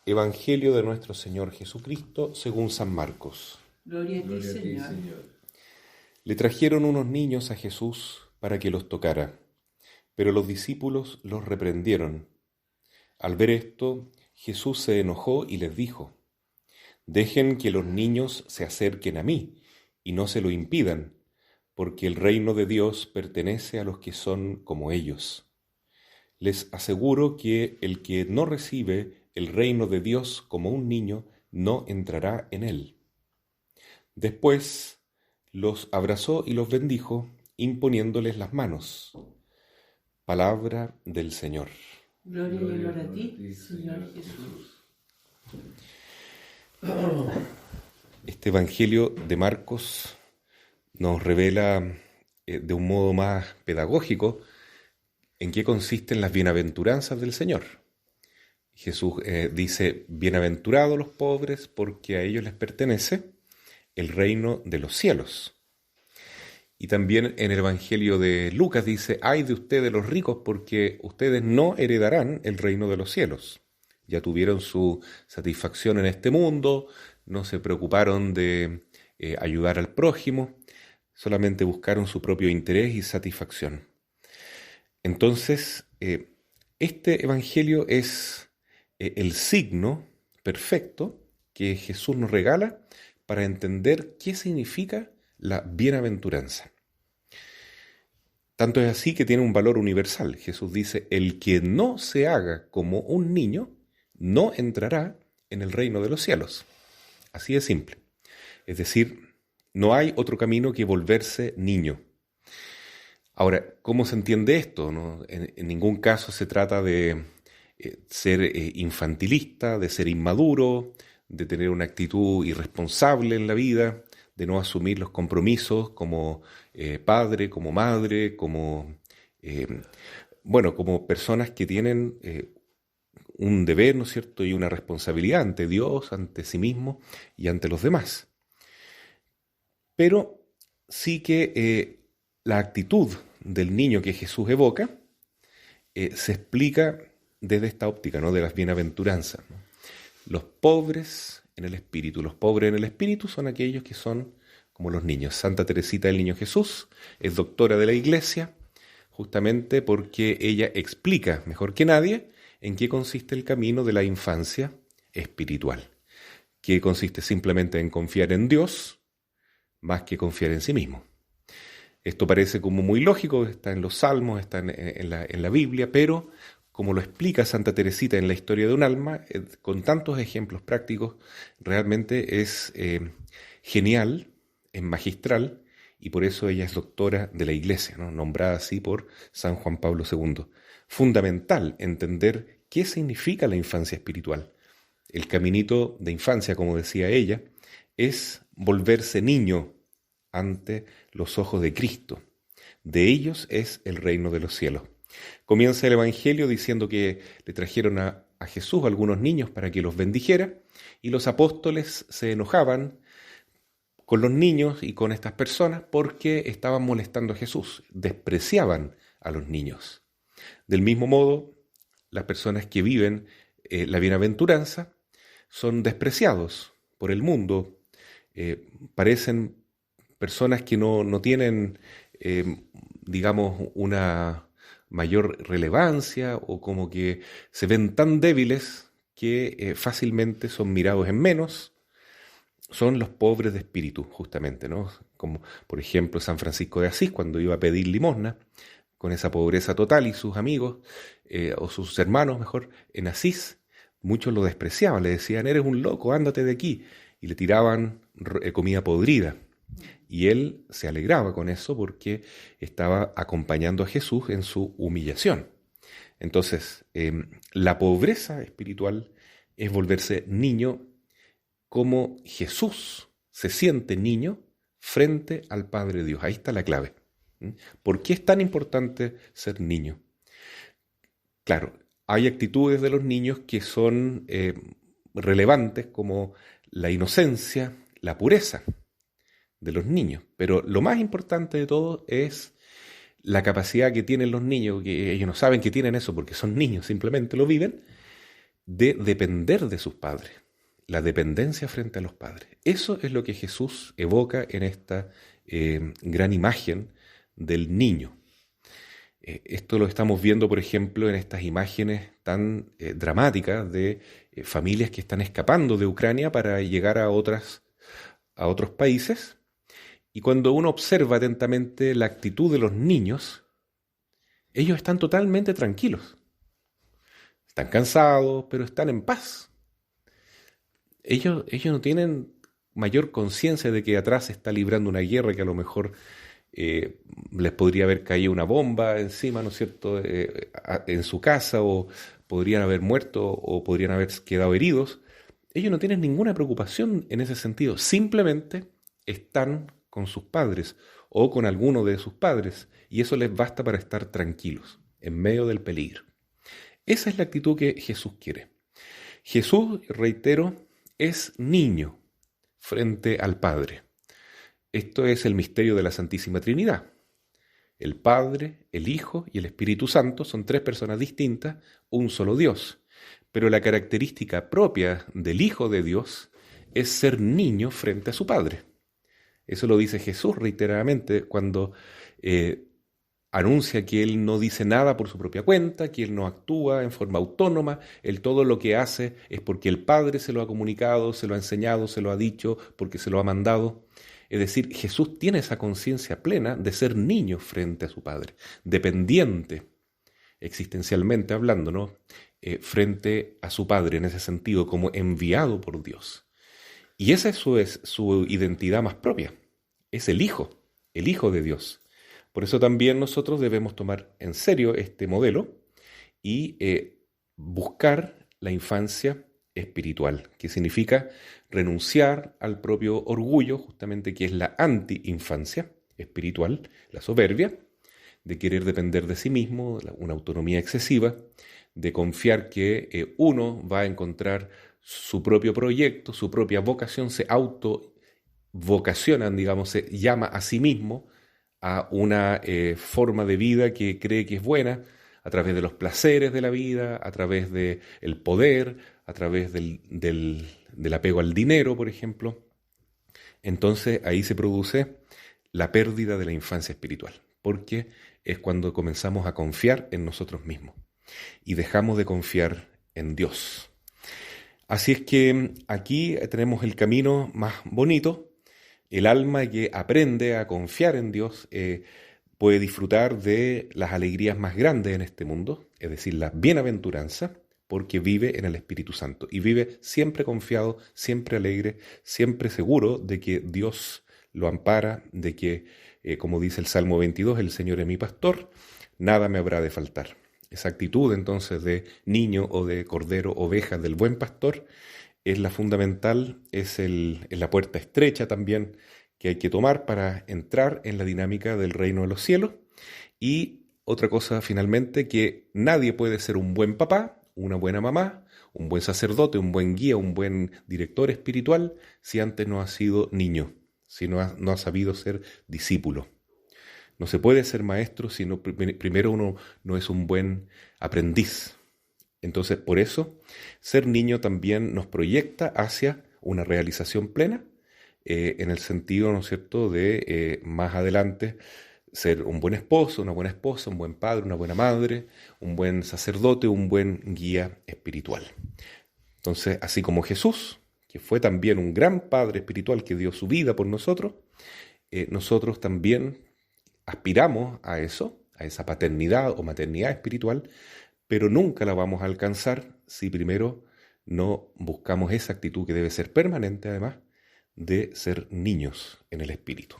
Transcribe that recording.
Evangelio de nuestro Señor Jesucristo según San Marcos. Gloria a ti, Señor. Le trajeron unos niños a Jesús para que los tocara, pero los discípulos los reprendieron. Al ver esto, Jesús se enojó y les dijo: «Dejen que los niños se acerquen a mí, y no se lo impidan, porque el reino de Dios pertenece a los que son como ellos. Les aseguro que el que no recibe el reino de Dios como un niño no entrará en él». Después los abrazó y los bendijo, imponiéndoles las manos. Palabra del Señor. Gloria y honor a ti, Señor Jesús. Este Evangelio de Marcos nos revela de un modo más pedagógico en qué consisten las bienaventuranzas del Señor. Jesús dice: «Bienaventurados los pobres, porque a ellos les pertenece el reino de los cielos». Y también en el Evangelio de Lucas dice: «Ay de ustedes los ricos, porque ustedes no heredarán el reino de los cielos». Ya tuvieron su satisfacción en este mundo, no se preocuparon de ayudar al prójimo, solamente buscaron su propio interés y satisfacción. Entonces, este Evangelio es el signo perfecto que Jesús nos regala para entender qué significa la bienaventuranza. Tanto es así que tiene un valor universal. Jesús dice: «El que no se haga como un niño no entrará en el reino de los cielos». Así de simple. Es decir, no hay otro camino que volverse niño. Ahora, ¿cómo se entiende esto? ¿No? En ningún caso se trata de ser infantilista, de ser inmaduro, de tener una actitud irresponsable en la vida, de no asumir los compromisos como padre, como madre, como personas que tienen un deber, ¿no es cierto?, y una responsabilidad ante Dios, ante sí mismo y ante los demás. Pero sí que la actitud del niño que Jesús evoca se explica desde esta óptica, ¿no?, de las bienaventuranzas, ¿no? Los pobres en el espíritu. Los pobres en el espíritu son aquellos que son como los niños. Santa Teresita del Niño Jesús es doctora de la Iglesia justamente porque ella explica mejor que nadie en qué consiste el camino de la infancia espiritual, que consiste simplemente en confiar en Dios más que confiar en sí mismo. Esto parece como muy lógico, está en los Salmos, está en la Biblia, pero como lo explica Santa Teresita en la Historia de un alma, con tantos ejemplos prácticos, realmente es genial, es magistral, y por eso ella es doctora de la Iglesia, ¿no?, nombrada así por San Juan Pablo II. Fundamental entender qué significa la infancia espiritual. El caminito de infancia, como decía ella, es volverse niño ante los ojos de Cristo. De ellos es el reino de los cielos. Comienza el Evangelio diciendo que le trajeron a Jesús algunos niños para que los bendijera, y los apóstoles se enojaban con los niños y con estas personas porque estaban molestando a Jesús, despreciaban a los niños. Del mismo modo, las personas que viven la bienaventuranza son despreciados por el mundo, parecen personas que no tienen, una mayor relevancia, o como que se ven tan débiles que fácilmente son mirados en menos. Son los pobres de espíritu, justamente, ¿no? Como por ejemplo San Francisco de Asís, cuando iba a pedir limosna, con esa pobreza total, y sus amigos, o sus hermanos mejor, en Asís, muchos lo despreciaban, le decían: «Eres un loco, ándate de aquí», y le tiraban comida podrida. Y él se alegraba con eso porque estaba acompañando a Jesús en su humillación. Entonces, la pobreza espiritual es volverse niño como Jesús se siente niño frente al Padre Dios. Ahí está la clave. ¿Por qué es tan importante ser niño? Claro, hay actitudes de los niños que son relevantes, como la inocencia, la pureza de los niños, pero lo más importante de todo es la capacidad que tienen los niños, que ellos no saben que tienen eso porque son niños, simplemente lo viven, de depender de sus padres, la dependencia frente a los padres. Eso es lo que Jesús evoca en esta gran imagen del niño. Esto lo estamos viendo, por ejemplo, en estas imágenes tan dramáticas de familias que están escapando de Ucrania para llegar a otros países. Y cuando uno observa atentamente la actitud de los niños, ellos están totalmente tranquilos. Están cansados, pero están en paz. Ellos no tienen mayor conciencia de que atrás se está librando una guerra que a lo mejor les podría haber caído una bomba encima, ¿no es cierto?, en su casa, o podrían haber muerto o podrían haber quedado heridos. Ellos no tienen ninguna preocupación en ese sentido. Simplemente están con sus padres o con alguno de sus padres, y eso les basta para estar tranquilos en medio del peligro. Esa es la actitud que Jesús quiere. Jesús, reitero, es niño frente al Padre. Esto es el misterio de la Santísima Trinidad. El Padre, el Hijo y el Espíritu Santo son tres personas distintas, un solo Dios. Pero la característica propia del Hijo de Dios es ser niño frente a su Padre. Eso lo dice Jesús reiteradamente cuando anuncia que Él no dice nada por su propia cuenta, que Él no actúa en forma autónoma, Él todo lo que hace es porque el Padre se lo ha comunicado, se lo ha enseñado, se lo ha dicho, porque se lo ha mandado. Es decir, Jesús tiene esa conciencia plena de ser niño frente a su Padre, dependiente, existencialmente hablando, ¿no?, frente a su Padre, en ese sentido, como enviado por Dios. Y esa es su identidad más propia, es el Hijo de Dios. Por eso también nosotros debemos tomar en serio este modelo y buscar la infancia espiritual, que significa renunciar al propio orgullo, justamente, que es la anti-infancia espiritual, la soberbia, de querer depender de sí mismo, una autonomía excesiva, de confiar que uno va a encontrar su propio proyecto, su propia vocación, se autovocacionan, digamos, se llama a sí mismo a una forma de vida que cree que es buena, a través de los placeres de la vida, a través del poder, a través del apego al dinero, por ejemplo. Entonces ahí se produce la pérdida de la infancia espiritual, porque es cuando comenzamos a confiar en nosotros mismos y dejamos de confiar en Dios. Así es que aquí tenemos el camino más bonito. El alma que aprende a confiar en Dios puede disfrutar de las alegrías más grandes en este mundo, es decir, la bienaventuranza, porque vive en el Espíritu Santo y vive siempre confiado, siempre alegre, siempre seguro de que Dios lo ampara, de que, como dice el Salmo 22, el Señor es mi pastor, nada me habrá de faltar. Esa actitud entonces de niño o de cordero, oveja del buen pastor, es la fundamental, es la puerta estrecha también que hay que tomar para entrar en la dinámica del reino de los cielos. Y otra cosa finalmente, que nadie puede ser un buen papá, una buena mamá, un buen sacerdote, un buen guía, un buen director espiritual, si antes no ha sido niño, si no ha sabido ser discípulo. No se puede ser maestro si primero uno no es un buen aprendiz. Entonces, por eso, ser niño también nos proyecta hacia una realización plena, en el sentido, ¿no es cierto?, de más adelante ser un buen esposo, una buena esposa, un buen padre, una buena madre, un buen sacerdote, un buen guía espiritual. Entonces, así como Jesús, que fue también un gran padre espiritual que dio su vida por nosotros, nosotros también aspiramos a eso, a esa paternidad o maternidad espiritual, pero nunca la vamos a alcanzar si primero no buscamos esa actitud que debe ser permanente, además, de ser niños en el espíritu.